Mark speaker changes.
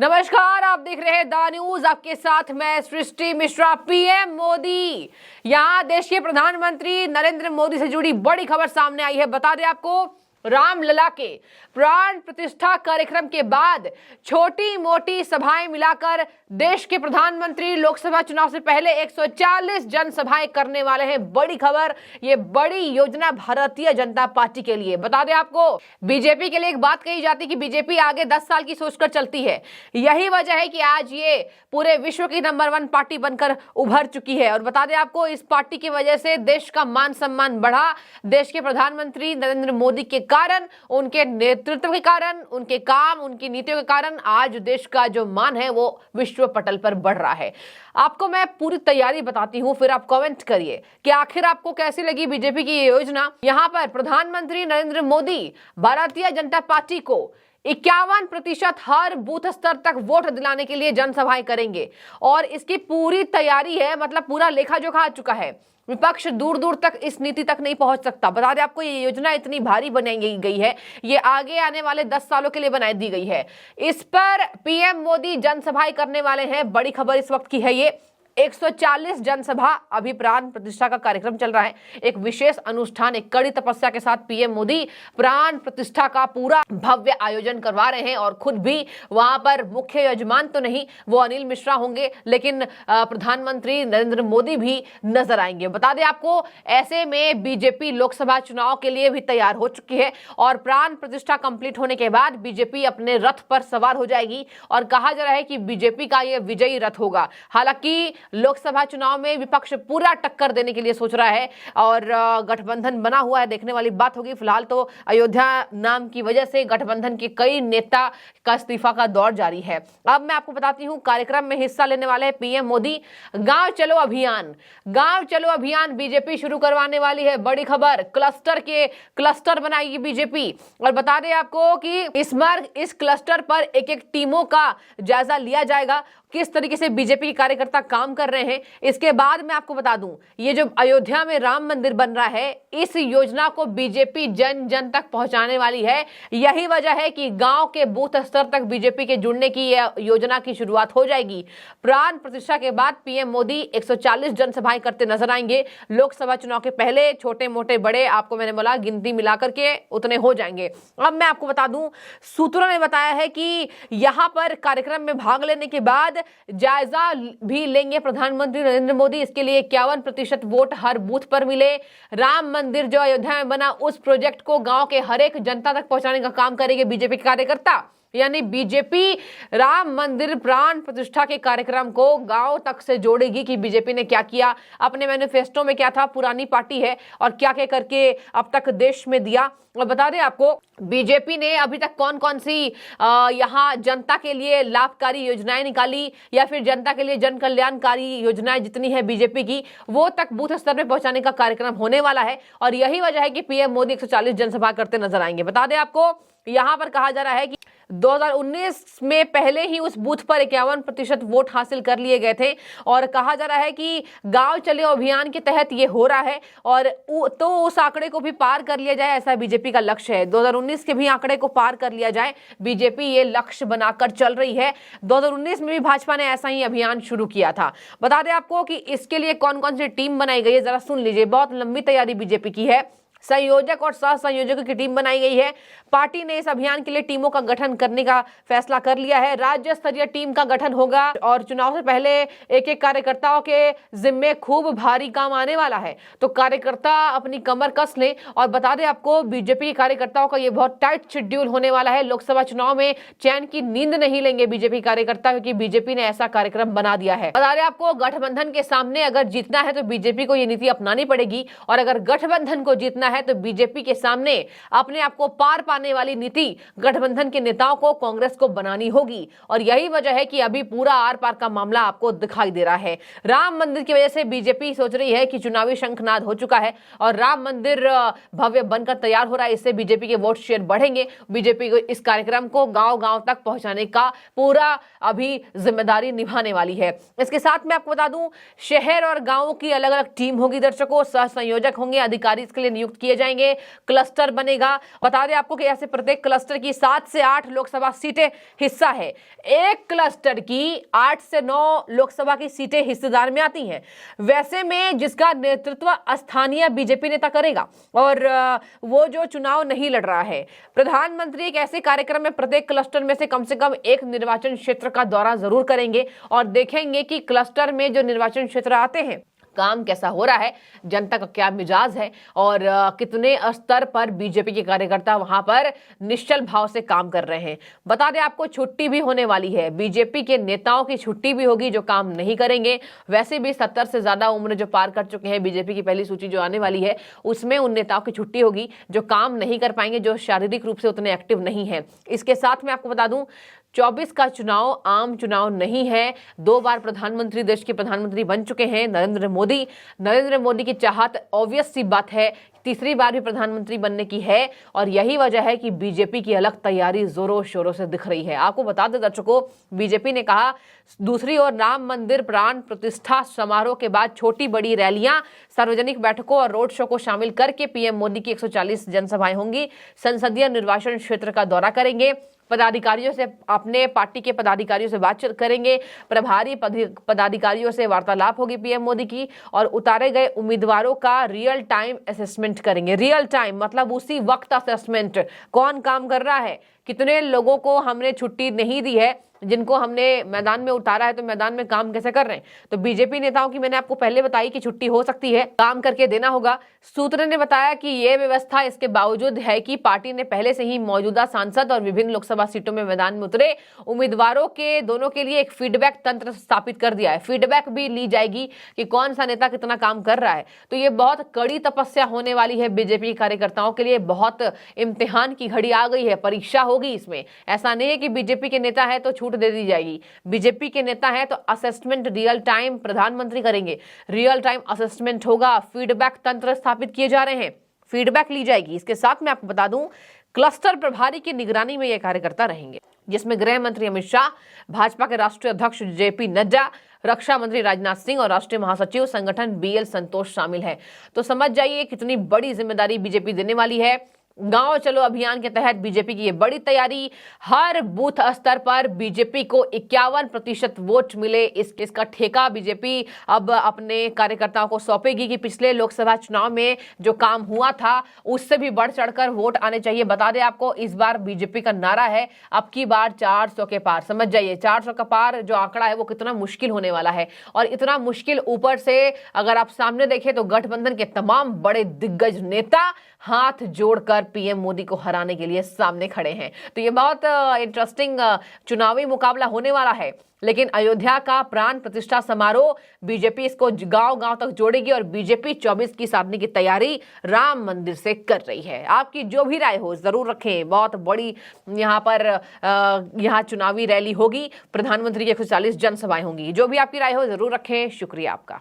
Speaker 1: नमस्कार, आप देख रहे हैं द न्यूज। आपके साथ मैं सृष्टि मिश्रा। पीएम मोदी, यहां देश के प्रधानमंत्री नरेंद्र मोदी से जुड़ी बड़ी खबर सामने आई है। बता दें आपको, रामलला के प्राण प्रतिष्ठा कार्यक्रम के बाद छोटी मोटी सभाएं मिलाकर देश के प्रधानमंत्री लोकसभा चुनाव से पहले 140 जनसभाएं करने वाले हैं। बड़ी खबर, ये बड़ी योजना भारतीय जनता पार्टी के लिए। बता दें आपको, बीजेपी के लिए एक बात कही जाती है कि बीजेपी आगे 10 साल की सोचकर चलती है। यही वजह है कि आज ये पूरे विश्व की नंबर 1 पार्टी बनकर उभर चुकी है। और बता दें आपको, इस पार्टी की वजह से देश का मान सम्मान बढ़ा। देश के प्रधानमंत्री नरेंद्र मोदी के कारण, उनके नेतृत्व के कारण, उनके काम, उनकी नीतियों के कारण आज देश का जो मान है वो विश्व पटल पर बढ़ रहा है। आपको मैं पूरी तैयारी बताती हूं, फिर आप कमेंट करिए कि आखिर आपको कैसी लगी बीजेपी की ये योजना। यहां पर प्रधानमंत्री नरेंद्र मोदी भारतीय जनता पार्टी को 51% हर बूथ स्तर तक वोट दिलाने के लिए जनसभाएं करेंगे और इसकी पूरी तैयारी है, मतलब पूरा लेखा जोखा आ चुका है। विपक्ष दूर दूर तक इस नीति तक नहीं पहुंच सकता। बता दें आपको, ये योजना इतनी भारी बनाई गई है, ये आगे आने वाले 10 सालों के लिए बनाई दी गई है। इस पर पीएम मोदी जनसभाएं करने वाले हैं। बड़ी खबर इस वक्त की है ये। 140 जनसभा, अभी प्राण प्रतिष्ठा का कार्यक्रम चल रहा है। एक विशेष अनुष्ठान, एक कड़ी तपस्या के साथ पीएम मोदी प्राण प्रतिष्ठा का पूरा भव्य आयोजन करवा रहे हैं और खुद भी वहां पर मुख्य यजमान तो नहीं, वो अनिल मिश्रा होंगे, लेकिन प्रधानमंत्री नरेंद्र मोदी भी नजर आएंगे। बता दें आपको, ऐसे में बीजेपी लोकसभा चुनाव के लिए भी तैयार हो चुकी है और प्राण प्रतिष्ठा कंप्लीट होने के बाद बीजेपी अपने रथ पर सवार हो जाएगी और कहा जा रहा है कि बीजेपी का यह विजयी रथ होगा। हालांकि लोकसभा चुनाव में विपक्ष पूरा टक्कर देने के लिए सोच रहा है और गठबंधन बना हुआ है, देखने वाली बात होगी। फिलहाल तो अयोध्या नाम की वजह से गठबंधन के कई नेता का इस्तीफा का दौर जारी है। अब मैं आपको बताती हूं, कार्यक्रम में हिस्सा लेने वाले हैं पीएम मोदी। गांव चलो अभियान, गांव चलो अभियान बीजेपी शुरू करवाने वाली है। बड़ी खबर, क्लस्टर बनाएगी बीजेपी। और बता दें आपको कि इस क्लस्टर पर एक एक टीमों का जायजा लिया जाएगा, किस तरीके से बीजेपी के कार्यकर्ता काम कर रहे हैं। इसके बाद मैं आपको बता दूं, ये जो अयोध्या में राम मंदिर बन रहा है, इस योजना को बीजेपी जन जन तक पहुंचाने वाली है। यही वजह है कि गांव के बूथ स्तर तक बीजेपी के जुड़ने की यह योजना की शुरुआत हो जाएगी। प्राण प्रतिष्ठा के बाद पीएम मोदी 140 जनसभाएं करते नजर आएंगे। लोकसभा चुनाव के पहले छोटे मोटे बड़े, आपको मैंने बोला, गिनती मिलाकर के उतने हो जाएंगे। अब मैं आपको बता दूं, सूत्रों ने बताया है कि यहां पर कार्यक्रम में भाग लेने के बाद जायजा भी लेंगे प्रधानमंत्री नरेंद्र मोदी। इसके लिए 51% वोट हर बूथ पर मिले। राम मंदिर जो अयोध्या में बना, उस प्रोजेक्ट को गांव के हर एक जनता तक पहुंचाने का काम करेंगे बीजेपी के कार्यकर्ता। यानी बीजेपी राम मंदिर प्राण प्रतिष्ठा के कार्यक्रम को गांव तक से जोड़ेगी कि बीजेपी ने क्या किया, अपने मैनिफेस्टो में क्या था, पुरानी पार्टी है और क्या क्या करके अब तक देश में दिया। और बता दें आपको, बीजेपी ने अभी तक कौन कौन सी यहाँ जनता के लिए लाभकारी योजनाएं निकाली या फिर जनता के लिए जन कल्याणकारी योजनाएं जितनी है बीजेपी की, वो तक बूथ स्तर पर पहुंचाने का कार्यक्रम होने वाला है। और यही वजह है कि पीएम मोदी 140 जनसभा करते नजर आएंगे। बता दें आपको, यहां पर कहा जा रहा है कि 2019 में पहले ही उस बूथ पर 51% वोट हासिल कर लिए गए थे और कहा जा रहा है कि गांव चलो अभियान के तहत ये हो रहा है और तो उस आंकड़े को भी पार कर लिया जाए, ऐसा बीजेपी का लक्ष्य है। 2019 के भी आंकड़े को पार कर लिया जाए, बीजेपी ये लक्ष्य बनाकर चल रही है। 2019 में भी भाजपा ने ऐसा ही अभियान शुरू किया था। बता दें आपको कि इसके लिए कौन कौन सी टीम बनाई गई है, जरा सुन लीजिए। बहुत लंबी तैयारी बीजेपी की है। संयोजक और सह संयोजकों की टीम बनाई गई है। पार्टी ने इस अभियान के लिए टीमों का गठन करने का फैसला कर लिया है। राज्य स्तरीय टीम का गठन होगा और चुनाव से पहले एक एक कार्यकर्ताओं के जिम्मे खूब भारी काम आने वाला है, तो कार्यकर्ता अपनी कमर कस लें। और बता दें आपको, बीजेपी कार्यकर्ताओं का ये बहुत टाइट शेड्यूल होने वाला है। लोकसभा चुनाव में चैन की नींद नहीं लेंगे बीजेपी कार्यकर्ता, क्योंकि बीजेपी ने ऐसा कार्यक्रम बना दिया है। बता दें आपको, गठबंधन के सामने अगर जीतना है तो बीजेपी को ये नीति अपनानी पड़ेगी और अगर गठबंधन को जीतना है तो बीजेपी के सामने अपने आप को पार पाने वाली नीति गठबंधन के नेताओं को, कांग्रेस को बनानी होगी। और यही वजह है कि अभी पूरा आर पार का मामला आपको दिखाई दे रहा है। राम मंदिर की वजह से बीजेपी सोच रही है कि चुनावी शंखनाद हो चुका है और राम मंदिर भव्य बनकर तैयार हो रहा है। इससे बीजेपी के वोट शेयर बढ़ेंगे। बीजेपी को इस कार्यक्रम को गांव गांव तक पहुंचाने का पूरा अभी जिम्मेदारी निभाने वाली है। इसके साथ मैं आपको बता दूं, शहर और गांवों की अलग अलग टीम होगी दर्शकों, सह संयोजक होंगे, अधिकारी इसके लिए नियुक्त किए जाएंगे, क्लस्टर बनेगा। बता दें आपको कि ऐसे प्रत्येक क्लस्टर की 7 से 8 लोकसभा सीटें हिस्सा है। एक क्लस्टर की 8 से 9 लोकसभा की सीटें हिस्सेदार में आती हैं। वैसे में जिसका नेतृत्व स्थानीय बीजेपी नेता करेगा और वो जो चुनाव नहीं लड़ रहा है। प्रधानमंत्री एक ऐसे कार्यक्रम में प्रत्येक क्लस्टर में से कम एक निर्वाचन क्षेत्र का दौरा जरूर करेंगे और देखेंगे कि क्लस्टर में जो निर्वाचन क्षेत्र आते हैं काम कैसा हो रहा है, जनता का क्या मिजाज है और कितने स्तर पर बीजेपी के कार्यकर्ता वहां पर निश्चल भाव से काम कर रहे हैं। बता दें आपको छुट्टी भी होने वाली है, बीजेपी के नेताओं की छुट्टी भी होगी जो काम नहीं करेंगे। वैसे भी 70 से ज्यादा उम्र जो पार कर चुके हैं, बीजेपी की पहली सूची जो आने वाली है उसमें उन नेताओं की छुट्टी होगी जो काम नहीं कर पाएंगे, जो शारीरिक रूप से उतने एक्टिव नहीं है। इसके साथ में आपको बता दूं 24 का चुनाव आम चुनाव नहीं है। 2 बार प्रधानमंत्री, देश के प्रधानमंत्री बन चुके हैं नरेंद्र मोदी की चाहत ऑब्वियस सी बात है तीसरी बार भी प्रधानमंत्री बनने की है और यही वजह है कि बीजेपी की अलग तैयारी जोरों शोरों से दिख रही है। आपको बता दें दर्शकों, बीजेपी ने कहा दूसरी ओर राम मंदिर प्राण प्रतिष्ठा समारोह के बाद छोटी बड़ी रैलियां, सार्वजनिक बैठकों और रोड शो को शामिल करके पीएम मोदी की 140 जनसभाएं होंगी। संसदीय निर्वाचन क्षेत्र का दौरा करेंगे, पदाधिकारियों से, अपने पार्टी के पदाधिकारियों से बातचीत करेंगे, प्रभारी पदाधिकारियों से वार्तालाप होगी पीएम मोदी की और उतारे गए उम्मीदवारों का रियल टाइम असेसमेंट करेंगे। रियल टाइम मतलब उसी वक्त असेसमेंट, कौन काम कर रहा है, कितने लोगों को हमने छुट्टी नहीं दी है, जिनको हमने मैदान में उतारा है तो मैदान में काम कैसे कर रहे हैं। तो बीजेपी नेताओं की मैंने आपको पहले बताई कि छुट्टी हो सकती है, काम करके देना होगा। सूत्र ने बताया कि यह व्यवस्था इसके बावजूद है कि पार्टी ने पहले से ही मौजूदा सांसद और विभिन्न लोकसभा सीटों में मैदान में उतरे उम्मीदवारों के दोनों के लिए एक फीडबैक तंत्र स्थापित कर दिया है। फीडबैक भी ली जाएगी कि कौन सा नेता कितना काम कर रहा है। तो ये बहुत कड़ी तपस्या होने वाली है बीजेपी कार्यकर्ताओं के लिए, बहुत इम्तिहान की घड़ी आ गई है, परीक्षा होगी इसमें। ऐसा नहीं है कि बीजेपी के नेता है तो दे दी जाएगी। बीजेपी के नेता है तो असेसमेंट रियल टाइम प्रधानमंत्री करेंगे, रियल टाइम असेसमेंट होगा, फीडबैक तंत्र स्थापित किए जा रहे हैं, फीडबैक ली जाएगी। इसके साथ में आपको बता दूं क्लस्टर प्रभारी की निगरानी में ये कार्यकर्ता रहेंगे, जिसमें गृह मंत्री अमित शाह, भाजपा के राष्ट्रीय अध्यक्ष जेपी नड्डा, रक्षा मंत्री राजनाथ सिंह और राष्ट्रीय महासचिव संगठन बीएल संतोष शामिल है। तो समझ जाइए कितनी बड़ी जिम्मेदारी बीजेपी देने वाली है। गांव चलो अभियान के तहत बीजेपी की ये बड़ी तैयारी, हर बूथ स्तर पर बीजेपी को 51% वोट मिले, इसका ठेका बीजेपी अब अपने कार्यकर्ताओं को सौंपेगी कि पिछले लोकसभा चुनाव में जो काम हुआ था उससे भी बढ़ चढ़कर वोट आने चाहिए। बता दें आपको इस बार बीजेपी का नारा है अब की बार 400 के पार। समझ जाइए 400 का पार जो आंकड़ा है वो कितना मुश्किल होने वाला है और इतना मुश्किल ऊपर से अगर आप सामने देखें तो गठबंधन के तमाम बड़े दिग्गज नेता हाथ जोड़कर पीएम मोदी को हराने के लिए सामने खड़े हैं। तो ये बहुत इंटरेस्टिंग चुनावी मुकाबला होने वाला है। लेकिन अयोध्या का प्राण प्रतिष्ठा समारोह बीजेपी इसको गांव-गांव तक जोड़ेगी और बीजेपी 24 की साधने की तैयारी राम मंदिर से कर रही है। आपकी जो भी राय हो जरूर रखें। बहुत बड़ी यहाँ पर यहाँ चुनावी रैली होगी, प्रधानमंत्री की 140 जनसभाएं होंगी। जो भी आपकी राय हो जरूर रखें। शुक्रिया आपका।